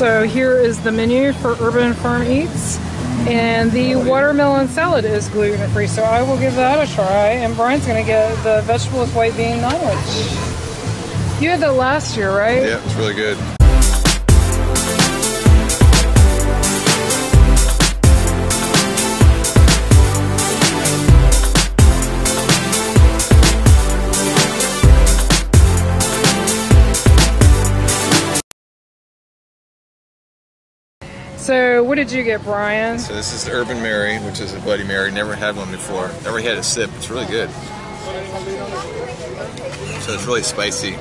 So here is the menu for Urban Farm Eats. And the watermelon salad is gluten-free, so I will give that a try. And Brian's going to get the vegetable with white bean Naanwich. You had that last year, right? Yeah, it's really good. So what did you get, Brian? So this is the Urban Mary, which is a Bloody Mary. Never had one before. Never had a sip. It's really good. So it's really spicy.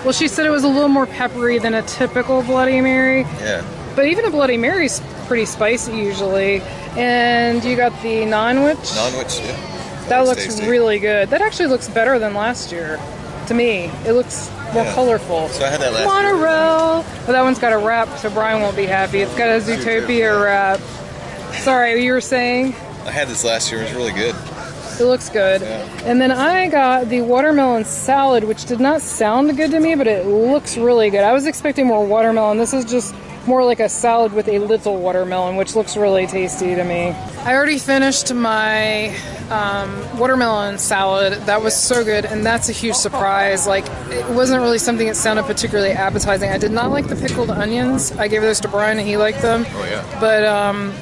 Well, she said it was a little more peppery than a typical Bloody Mary. Yeah. But even a Bloody Mary's pretty spicy usually. And you got the Naanwich. Naanwich, yeah. That looks tasty. really good. That actually looks better than last year. To me, it looks more colorful. So I had that last Monorail. Well, that one's got a wrap, so Brian won't be happy. It's got a Zootopia wrap. Sorry, you were saying? I had this last year. It was really good. It looks good. Yeah. And then I got the watermelon salad, which did not sound good to me, but it looks really good. I was expecting more watermelon. This is just more like a salad with a little watermelon, which looks really tasty to me. I already finished my watermelon salad. That was so good, and that's a huge surprise. Like, it wasn't really something that sounded particularly appetizing. I did not like the pickled onions. I gave those to Brian, and he liked them. Oh, yeah. But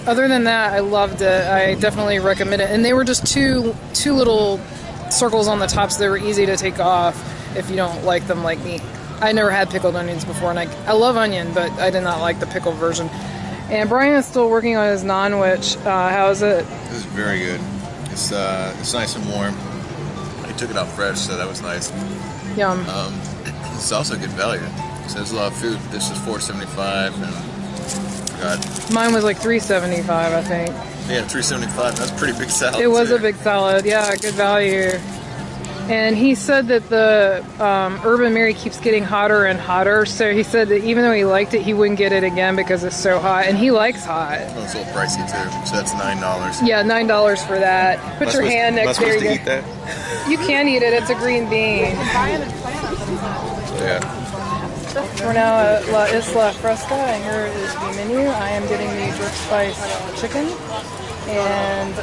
other than that, I loved it. I definitely recommend it. And they were just two little circles on the top, so they were easy to take off if you don't like them like me. I never had pickled onions before, and I love onion, but I did not like the pickled version. And Brian is still working on his Naanwich. How is it? This is very good. It's nice and warm. I took it out fresh, so that was nice. Yum. It's also good value. So there's a lot of food. This is $4.75, and I forgot. Mine was like $3.75, I think. Yeah, $3.75. That's a pretty big salad. It was a big salad. Yeah, good value. And he said that the Urban Mary keeps getting hotter and hotter. So he said that even though he liked it, he wouldn't get it again because it's so hot. And he likes hot. Oh, it's a little pricey too. So that's $9. Yeah, $9 for that. Put your hand next there. Am I supposed to eat that? You can eat it. It's a green bean. Yeah. We're now at Isla Fresca, and here is the menu. I am getting the jerk spice chicken, and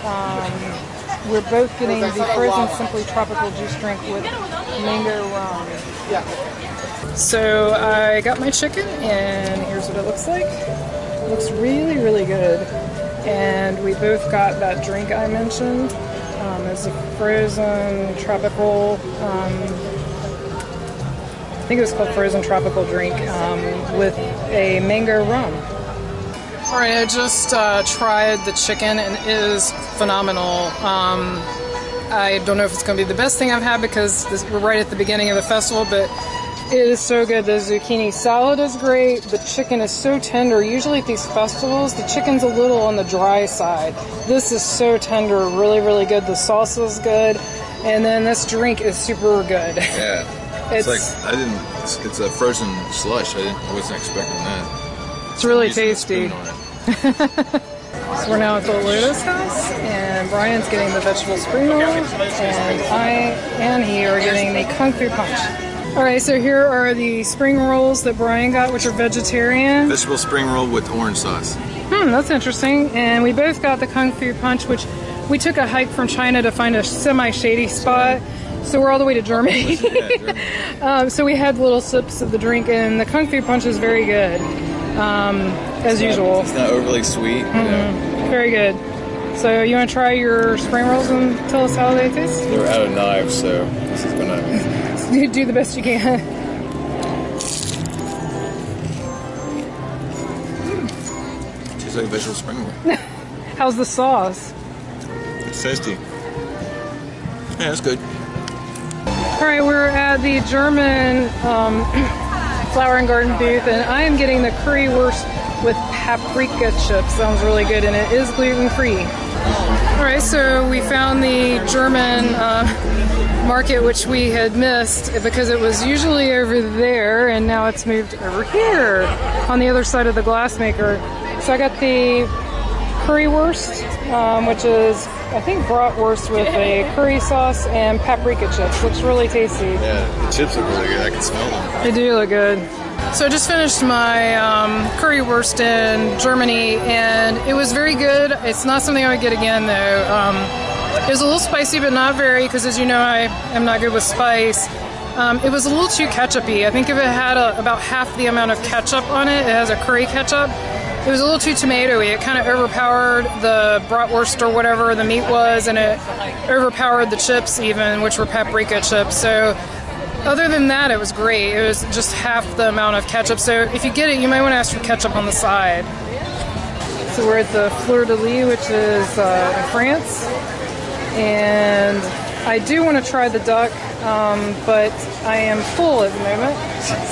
we're both getting the frozen Simply Tropical juice drink with mango rum. Yeah. So I got my chicken, and here's what it looks like. It looks really, really good. And we both got that drink I mentioned. It's a frozen tropical. I think it was called frozen tropical drink with a mango rum. All right, I just tried the chicken, and it is phenomenal. I don't know if it's going to be the best thing I've had because we're right at the beginning of the festival, but it is so good. The zucchini salad is great. The chicken is so tender. Usually at these festivals, the chicken's a little on the dry side. This is so tender, really, really good. The sauce is good, and then this drink is super good. Yeah. It's like it's a frozen slush. I wasn't expecting that. It's really tasty. So we're now at the Lotus House, and Brian's getting the vegetable spring roll, and I and he are getting the Kung Fu Punch. All right, so here are the spring rolls that Brian got, which are vegetarian. Vegetable spring roll with orange sauce. That's interesting. And we both got the Kung Fu Punch, which we took a hike from China to find a semi-shady spot. So we're all the way to Germany. So we had little sips of the drink, and the Kung Fu Punch is very good, as usual. It's not overly sweet. Very good. So you want to try your spring rolls and tell us how they taste? They're out of knives, so this is gonna... You do the best you can. Tastes like a vegetable spring roll. How's the sauce? It's tasty. Yeah, it's good. All right, we're at the German Flower and Garden booth, and I am getting the Currywurst with Paprika Chips. Sounds really good, and it is gluten-free. All right, so we found the German market, which we had missed because it was usually over there, and now it's moved over here on the other side of the glassmaker. So I got the Currywurst, which is, I think, bratwurst with a curry sauce and paprika chips. Looks really tasty. Yeah, the chips look really good. I can smell them. They do look good. So I just finished my Currywurst in Germany, and it was very good. It's not something I would get again, though. It was a little spicy, but not very, because as you know, I am not good with spice. It was a little too ketchup-y. I think if it had about half the amount of ketchup on it, it has a curry ketchup, it was a little too tomatoey. It kind of overpowered the bratwurst or whatever the meat was, and it overpowered the chips even, which were paprika chips. So other than that, it was great. It was just half the amount of ketchup. So if you get it, you might want to ask for ketchup on the side. So we're at the Fleur de Lys, which is in France. And I do want to try the duck, but I am full at the moment.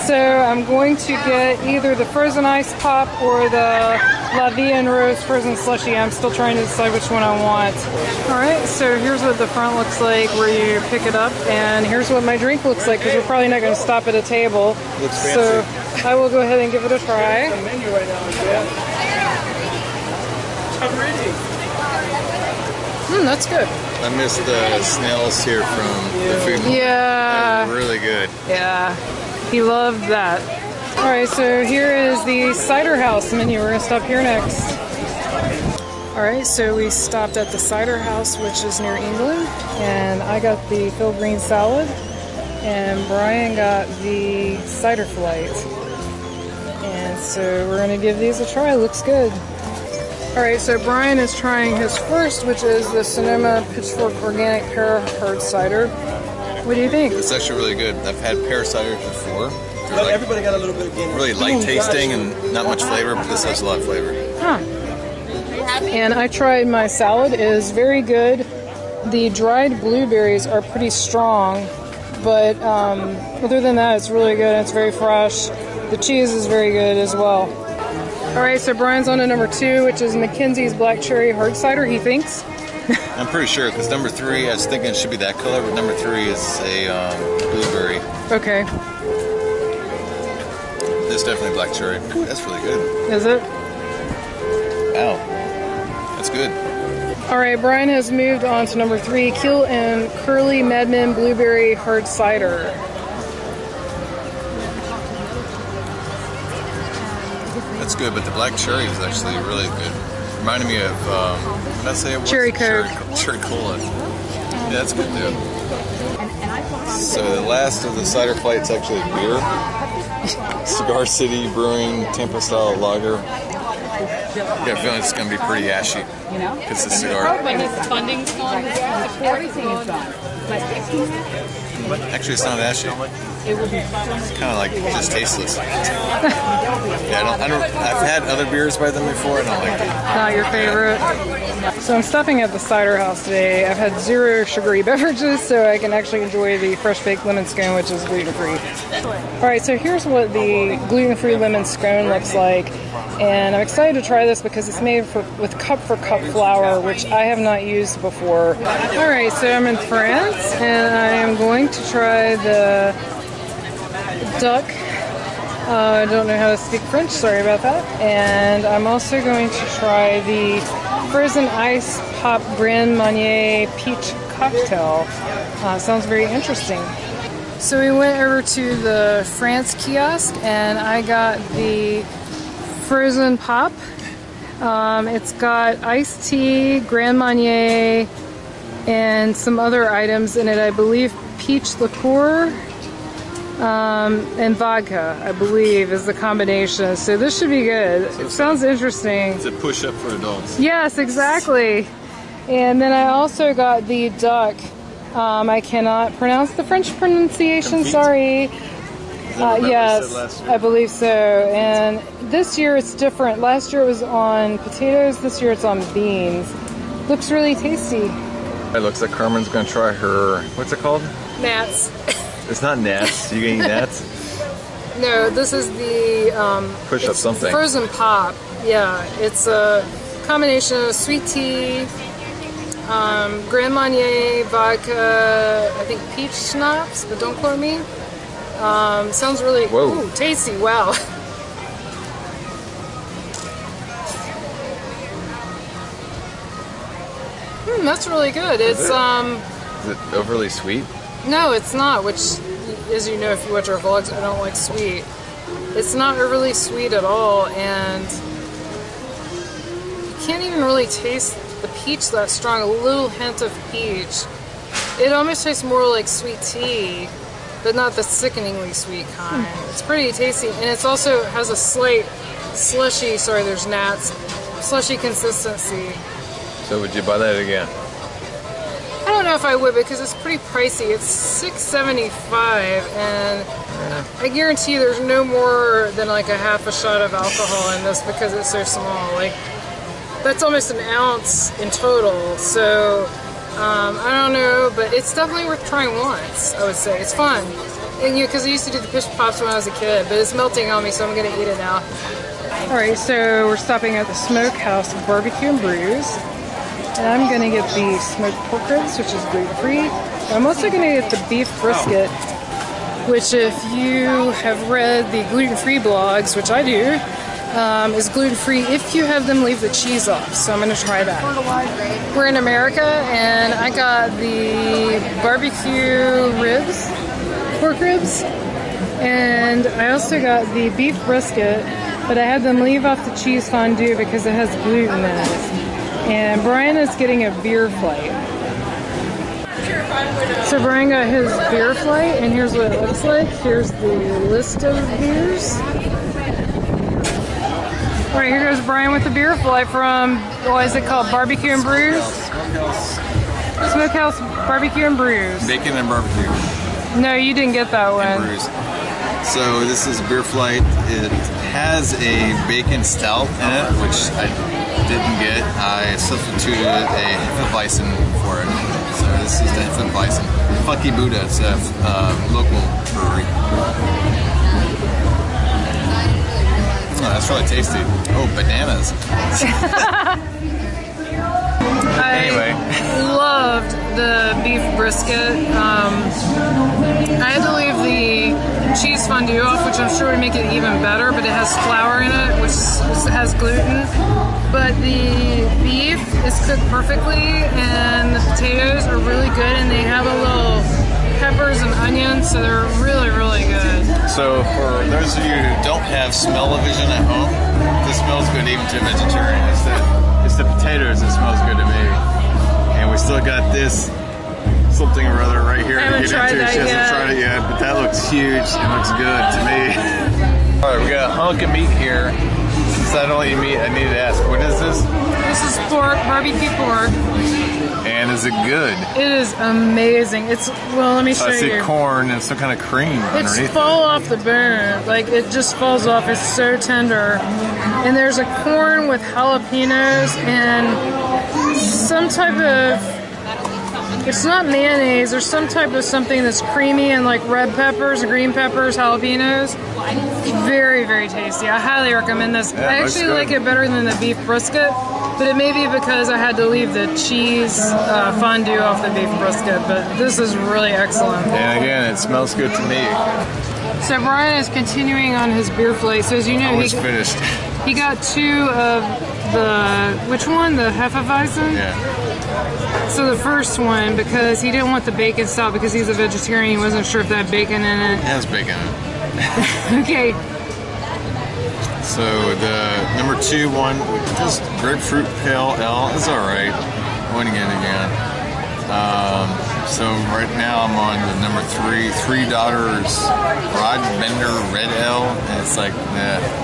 So I'm going to get either the frozen ice pop or the La Vie en Rose frozen slushy. I'm still trying to decide which one I want. Alright, so here's what the front looks like where you pick it up, and here's what my drink looks like, because we're probably not going to stop at a table. Looks fancy. So I will go ahead and give it a try. That's good. I missed the snails here from the food. Yeah. They're really good. Yeah. He loved that. Alright, so here is the Cider House menu. We're going to stop here next. Alright, so we stopped at the Cider House, which is near England. And I got the Phil Green salad. And Brian got the cider flight. And so we're going to give these a try. Looks good. Alright, so Brian is trying his first, which is the Sonoma Pitchfork Organic Pear Hard Cider. What do you think? It's actually really good. I've had pear ciders before. They're like everybody got a little bit of really light tasting and not much flavor, but this has a lot of flavor. Huh. And I tried my salad. It is very good. The dried blueberries are pretty strong, but other than that, it's really good. It's very fresh. The cheese is very good as well. Alright, so Brian's on to number 2, which is Mackenzie's Black Cherry Hard Cider, he thinks. I'm pretty sure, because number 3, I was thinking it should be that color, but number 3 is a blueberry. Okay. This is definitely black cherry. Ooh, that's really good. Is it? Wow. That's good. Alright, Brian has moved on to number 3, Keel and Curly Madman Blueberry Hard Cider. That's good, but the black cherry is actually really good. Reminded me of, what did I say it was? Cherry Coke. Cherry Cola. Yeah, that's good too. So the last of the cider flight's actually beer. Cigar City Brewing Tampa Style Lager. I got a feeling it's going to be pretty ashy. Because it's a cigar. When his funding's gone, everything is gone. Actually, it's not ashy. It's kind of like just tasteless. Yeah, I've had other beers by them before. I don't like them. Not your favorite? So I'm stopping at the Cider House today. I've had 0 sugary beverages, so I can actually enjoy the fresh baked lemon scone, which is gluten-free. Alright, so here's what the gluten-free lemon scone looks like. And I'm excited to try this because it's made with cup-for-cup flour, which I have not used before. Alright, so I'm in France, and I am going to try the duck. I don't know how to speak French, sorry about that. And I'm also going to try the frozen ice pop Grand Marnier peach cocktail. Sounds very interesting. So we went over to the France kiosk, and I got the frozen pop. It's got iced tea, Grand Marnier, and some other items in it. I believe peach liqueur and vodka, I believe, is the combination. So this should be good. It sounds interesting. It's a push-up for adults. Yes, exactly. And then I also got the duck. I cannot pronounce the French pronunciation, Confit. Sorry. Yes, I believe so. And this year it's different. Last year it was on potatoes. This year it's on beans. Looks really tasty. It looks like Carmen's going to try her, what's it called? Gnats. It's not gnats. You getting gnats? No, this is the Push up something. Frozen pop. Yeah, it's a combination of sweet tea, Grand Marnier, vodka, I think peach schnapps, but don't quote me. Sounds really ooh, tasty. Wow. That's really good. It's Is it overly sweet? No, it's not, which, as you know if you watch our vlogs, I don't like sweet. It's not really sweet at all, and you can't even really taste the peach that strong. A little hint of peach. It almost tastes more like sweet tea, but not the sickeningly sweet kind. It's pretty tasty, and it's also has a slight slushy, sorry there's gnats, slushy consistency. So would you buy that again? I don't know if I would, because it's pretty pricey. It's $6.75, and I guarantee there's no more than like a half a shot of alcohol in this because it's so small. Like, that's almost an ounce in total. So I don't know, but it's definitely worth trying once, I would say. It's fun. And because I used to do the push pops when I was a kid, but it's melting on me, so I'm going to eat it now. Alright, so we're stopping at the Smokehouse Barbecue and Brews. And I'm going to get the smoked pork ribs, which is gluten-free. I'm also going to get the beef brisket, which if you have read the gluten-free blogs, which I do, is gluten-free if you have them leave the cheese off. So I'm going to try that. We're in America, and I got the barbecue ribs, pork ribs, and I also got the beef brisket, but I had them leave off the cheese fondue because it has gluten in it. And Brian is getting a beer flight. So Brian got his beer flight, and here's what it looks like. Here's the list of beers. Alright, here goes Brian with the beer flight from, what is it called? Barbecue and Brews? Smokehouse Barbecue and Brews. Bacon and barbecue. No, you didn't get that one. And brews. So this is beer flight. It has a bacon stout in it, which I didn't get. I substituted a Hefeweizen for it. So this is the Hefeweizen. Fucky Buddha, it's a local brewery. Oh, that's really tasty. Oh, bananas. Anyway. I loved the beef brisket. I had to leave the cheese fondue off, which I'm sure would make it even better, but it has flour in it, which has gluten. But the beef is cooked perfectly, and the potatoes are really good, and they have a little peppers and onions, so they're really, really good. So for those of you who don't have smell-o-vision at home, this smells good even to a vegetarian. It's the potatoes that smells good to me. And we still got this something or other right here to get into. She hasn't tried it yet, but that looks huge. It looks good to me. Alright, we got a hunk of meat here. Since I don't eat meat, I need to ask, what is this? This is pork, barbecue pork. And is it good? It is amazing. It's, well, let me show you. I see corn and some kind of cream underneath it. It's fall off the bone. Like, it just falls off. It's so tender. And there's a corn with jalapenos and some type of, it's not mayonnaise, there's some type of something that's creamy and like red peppers and green peppers, jalapenos. Very, very tasty. I highly recommend this. Yeah, I actually like it better than the beef brisket, but it may be because I had to leave the cheese fondue off the beef brisket, but this is really excellent. And again, it smells good to me. So Brian is continuing on his beer flight. So as you know, Almost finished. He got 2 of the, which one? The Hefeweizen? Yeah. So the first one, because he didn't want the bacon stout because he's a vegetarian, he wasn't sure if that had bacon in it. It has bacon in it. Okay. So the number 2 one, just grapefruit pale ale, is alright. I want to get it again. So right now I'm on the number 3 Daughters Rod Bender Red Ale, and it's like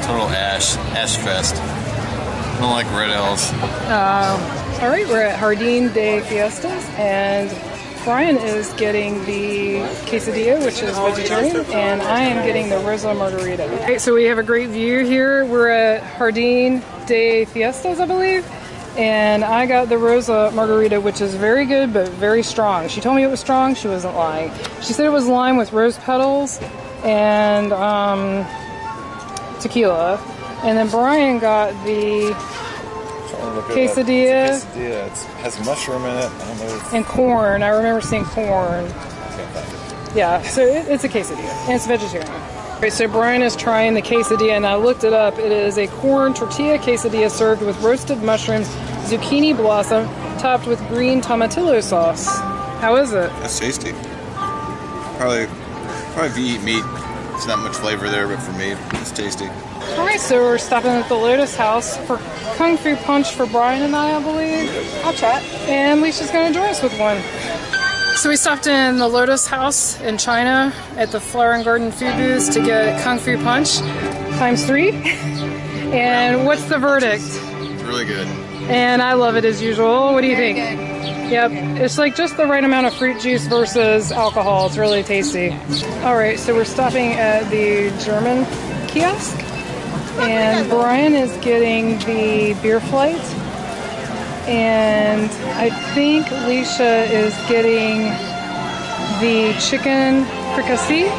total ash fest. I don't like red ales. All right, we're at Jardín de Fiestas, and Brian is getting the quesadilla, which is vegetarian, and I am getting the Rosa Margarita. Okay, so we have a great view here. We're at Jardín de Fiestas, I believe, and I got the Rosa Margarita, which is very good, but very strong. She told me it was strong. She wasn't lying. She said it was lime with rose petals and tequila. And then Brian got the quesadilla. It's a quesadilla. It has mushroom in it. I don't know if... And corn. I remember seeing corn. Yeah, so it's a quesadilla. And it's vegetarian. Okay, so Brian is trying the quesadilla, and I looked it up. It is a corn tortilla quesadilla served with roasted mushrooms, zucchini blossom, topped with green tomatillo sauce. How is it? That's tasty. Probably if you eat meat, There's not much flavor there, but for me, it's tasty. All right, so we're stopping at the Lotus House for Kung Fu Punch for Brian and I believe. I'll chat. And Leisha's going to join us with one. So we stopped in the Lotus House in China at the Flower and Garden food booths to get Kung Fu Punch ×3. And what's the verdict? It's really good. And I love it as usual. What do you think? Yep, it's like just the right amount of fruit juice versus alcohol. It's really tasty. All right, so we're stopping at the German kiosk. And Brian is getting the beer flight. And I think Leisha is getting the chicken fricassee.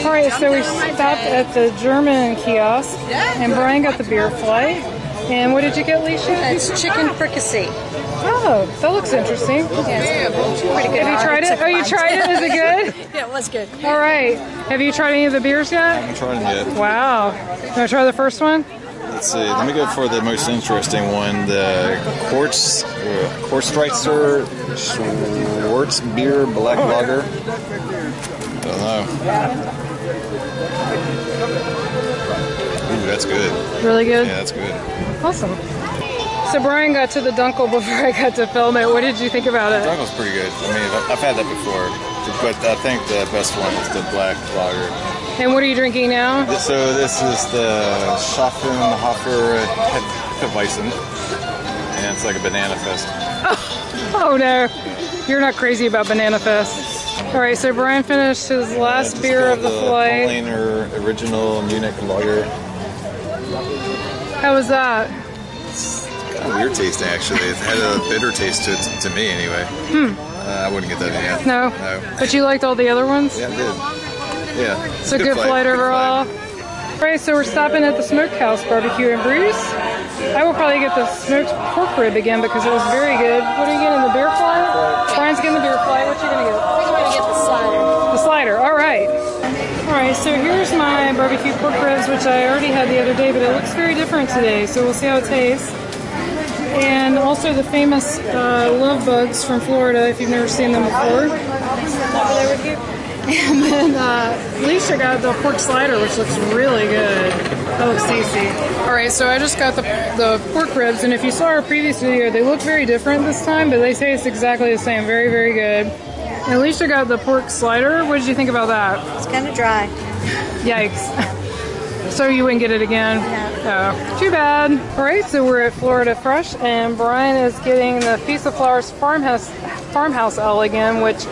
Alright, so we stopped at the German kiosk and Brian got the beer flight. And what did you get, Leisha? It's chicken fricassee. Oh, that looks interesting. Yeah, pretty good. Have you tried it? Oh, you tried it? Is it good? Yeah, it was good. Alright. Have you tried any of the beers yet? I haven't tried them yet. Wow. You want to try the first one? Let's see. Let me go for the most interesting one. The Kostritzer Schwarzbier Black Lager. I don't know. Ooh, that's good. Really good? Yeah, that's good. Awesome. So Brian got to the Dunkel before I got to film it. What did you think about it? Dunkel's pretty good. I mean, I've had that before, but I think the best one is the black lager. And what are you drinking now? So this is the Chofferhofer Hefeweizen, and it's like a banana fest. Oh no, you're not crazy about Banana Fest. All right, so Brian finished his last beer of the flight. Paulaner original Munich lager. How was that? Kind of weird tasting, actually. It had a bitter taste to it, to me, anyway. I wouldn't get that in yet. No? But you liked all the other ones? Yeah, I did. Yeah. So good flight overall. All right, so we're stopping at the Smokehouse Barbecue and Brews. I will probably get the smoked pork rib again because it was very good. What are you getting, the beer fly? Brian's getting the beer fly. What are you going to get? I'm going to get the slider. The slider, all right. All right, so here's my barbecue pork ribs, which I already had the other day, but it looks very different today, so we'll see how it tastes. And also the famous love bugs from Florida, if you've never seen them before. They were cute. And then Leisha got the pork slider, which looks really good. That looks tasty. All right, so I just got the pork ribs, and if you saw our previous video, they look very different this time, but they taste exactly the same. Very, very good. And Leisha got the pork slider. What did you think about that? It's kind of dry. Yikes. So you wouldn't get it again? No. Oh, too bad. All right, so we're at Florida Fresh, and Brian is getting the Feast of Flowers Farmhouse Ale again, which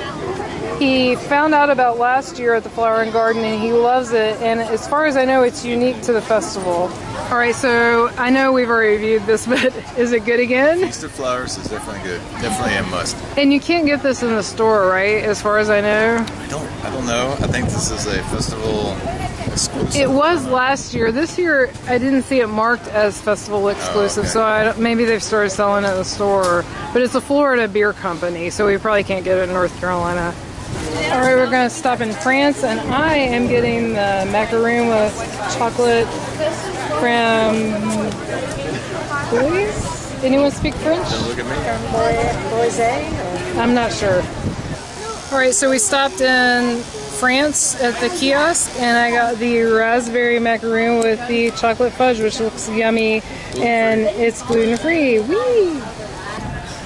he found out about last year at the Flower and Garden, and he loves it. And as far as I know, it's unique to the festival. All right, so I know we've already reviewed this, but is it good again? Feast of Flowers is definitely good. Definitely a must. And you can't get this in the store, right? As far as I know. I don't know. I think this is a festival exclusive. It was last year. This year, I didn't see it marked as festival exclusive, so maybe they've started selling it in the store. But it's a Florida beer company, so we probably can't get it in North Carolina. All right, we're going to stop in France, and I am getting the macaroon with chocolate from Boys? Anyone speak French? Don't look at me. I'm not sure. All right, so we stopped in France at the kiosk, and I got the raspberry macaroon with the chocolate fudge, which looks yummy, and it's gluten-free. Whee!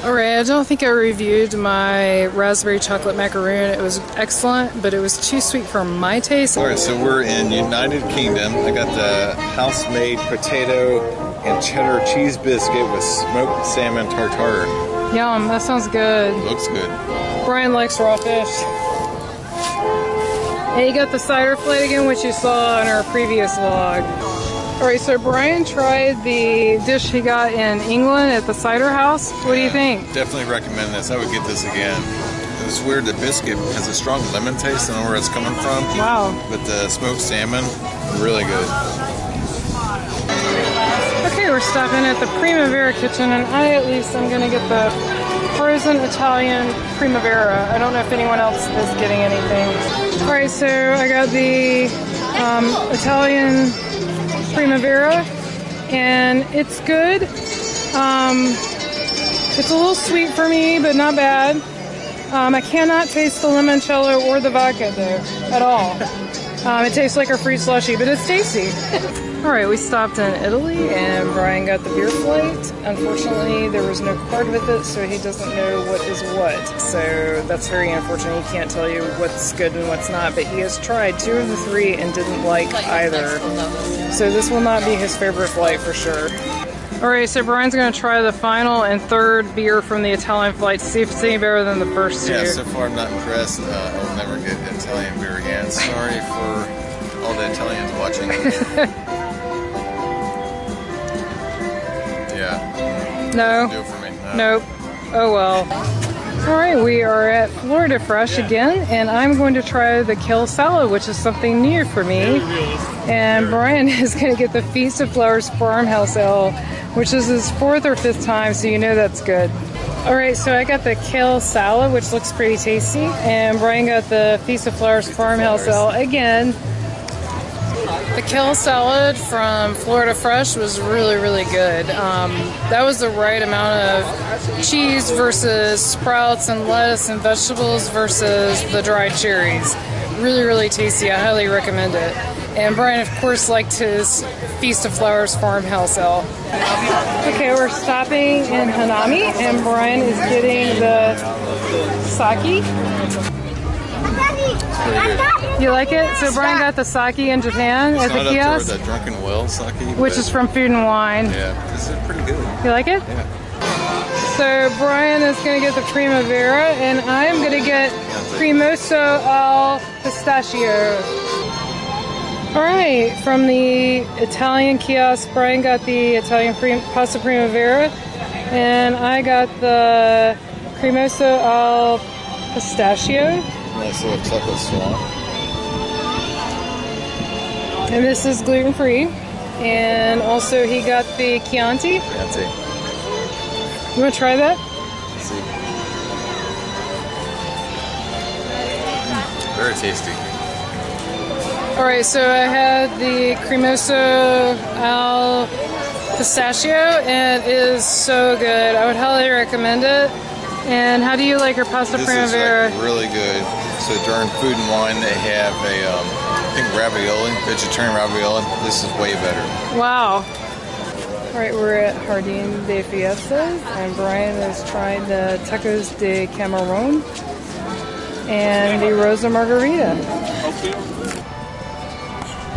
All right, I don't think I reviewed my raspberry chocolate macaroon. It was excellent, but it was too sweet for my taste. All right, so we're in United Kingdom. I got the house-made potato and cheddar cheese biscuit with smoked salmon tartare. Yum, that sounds good. Looks good. Brian likes raw fish. And you got the cider plate again, which you saw in our previous vlog. Alright, so Brian tried the dish he got in England at the cider house. What do you think? Definitely recommend this. I would get this again. It's weird, the biscuit has a strong lemon taste. I don't know where it's coming from. Wow. But the smoked salmon, really good. Okay, we're stopping at the Primavera kitchen, and I at least am going to get the frozen Italian Primavera. I don't know if anyone else is getting anything. Alright, so I got the Italian Primavera, and it's good. It's a little sweet for me, but not bad. I cannot taste the limoncello or the vodka though, at all. It tastes like a fruit slushy, but it's tasty. All right, we stopped in Italy and Brian got the beer flight. Unfortunately, there was no card with it, so he doesn't know what is what. So that's very unfortunate. He can't tell you what's good and what's not, but he has tried 2 of the 3 and didn't like either. So this will not be his favorite flight for sure. All right, so Brian's going to try the final and 3rd beer from the Italian flight to see if it's any better than the first 2. Yeah, so far I'm not impressed. I'll never get Italian beer again. Sorry for all the Italians watching. Yeah. No. Do it for me. No. Nope. Oh well. All right, we are at Fleur de Lys again, and I'm going to try the kale salad, which is something new for me. And Brian is going to get the Feast of Flowers Farmhouse Ale, which is his 4th or 5th time, so you know that's good. All right, so I got the kale salad, which looks pretty tasty, and Brian got the Feast of Flowers Farmhouse Ale again. The kale salad from Fleur de Lys was really, really good. That was the right amount of cheese versus sprouts and lettuce and vegetables versus the dried cherries. Really, really tasty. I highly recommend it. And Brian, of course, liked his Feast of Flowers Farmhouse Ale. Okay, we're stopping in Hanami, and Brian is getting the sake. You like it? So Brian got the sake in Japan at the kiosk. It's not up to the Drunken Well sake, which is from Food and Wine. Yeah, this is pretty good. You like it? Yeah. So Brian is going to get the Primavera, and I'm going to get Cremoso al Pistachio. All right, from the Italian kiosk, Brian got the Italian Pasta Primavera, and I got the Cremoso al Pistachio. Nice little chocolate swan. And this is gluten-free. And also he got the Chianti. Chianti. You want to try that? Let's see. Very tasty. Alright, so I had the Cremoso al Pistachio, and it is so good. I would highly recommend it. And how do you like your Pasta Primavera? This is like really good. So during Food and Wine, they have a, I think ravioli, vegetarian ravioli. This is way better. Wow. Alright, we're at Jardín de Fiestas, and Brian is trying the Tacos de Camarón and the Rosa Margarita.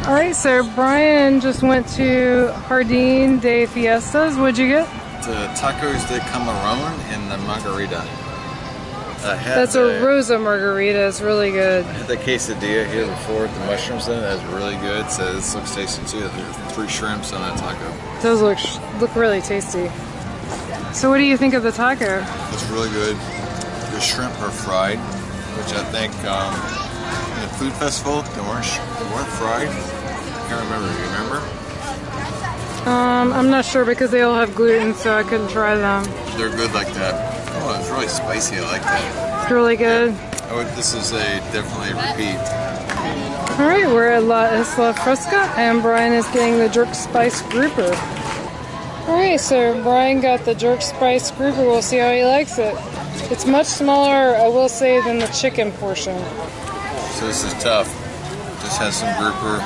Alright, so Brian just went to Jardín de Fiestas. What'd you get? The Tacos de Camarón and the Margarita. That's a Rosa Margarita. It's really good. I had the quesadilla here before with the mushrooms in it. That's really good. So this looks tasty too. There's 3 shrimps on that taco. It does look really tasty. So what do you think of the taco? It's really good. The shrimp are fried, which I think in the food festival they weren't fried. I can't remember. Do you remember? I'm not sure because they all have gluten, so I couldn't try them. They're good like that. Oh, it's really spicy. I like that. It's really good. Yeah. This is definitely a repeat. All right, we're at Isla Fresca, and Brian is getting the jerk spice grouper. All right, so Brian got the jerk spice grouper. We'll see how he likes it. It's much smaller, I will say, than the chicken portion. So this is tough. Just has some grouper.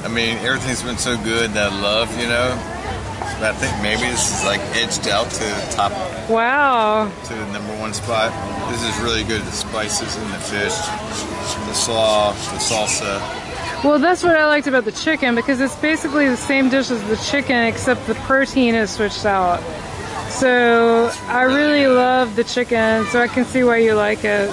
I mean, everything's been so good that I love, you know. But I think maybe this is like edged out to the top. Wow. To the #1 spot. This is really good. The spices and the fish, the slaw, the salsa. Well, that's what I liked about the chicken, because it's basically the same dish as the chicken, except the protein is switched out. So I really love the chicken, so I can see why you like it.